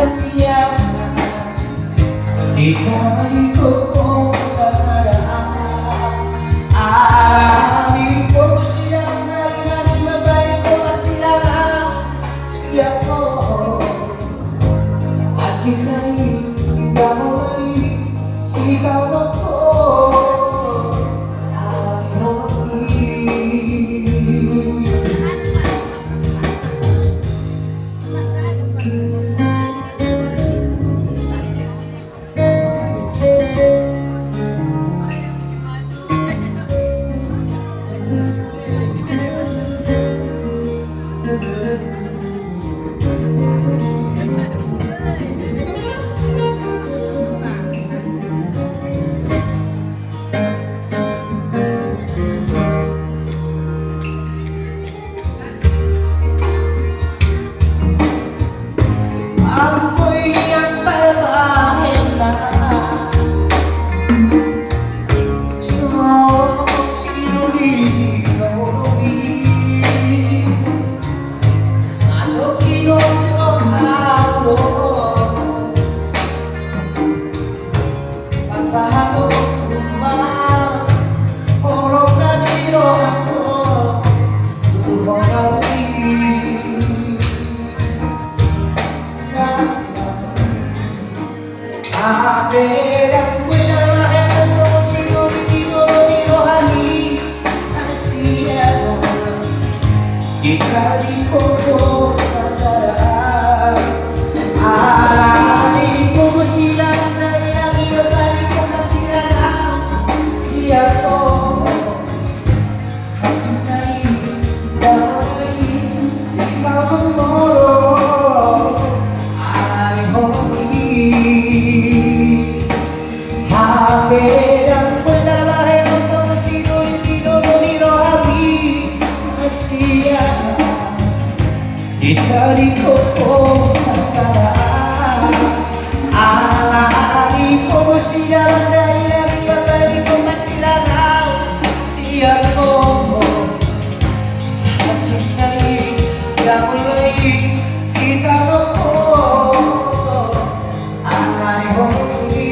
siapa di talikku sasaraan Ani fokus tidak lagi membaik kemasilaran siapa ajik naik gak mulai si kau rokok satu rumah kolom dan dirohku Tuhan lagi Abe dan benar yang sosial dirohani Asia jika dikodoh sasaraan Ani fokus tidak dari koko sasaraan Alari fokus di jalan dari lagi bakal kemasilakan siap koko cintai gak mulai si taroko Alari hoki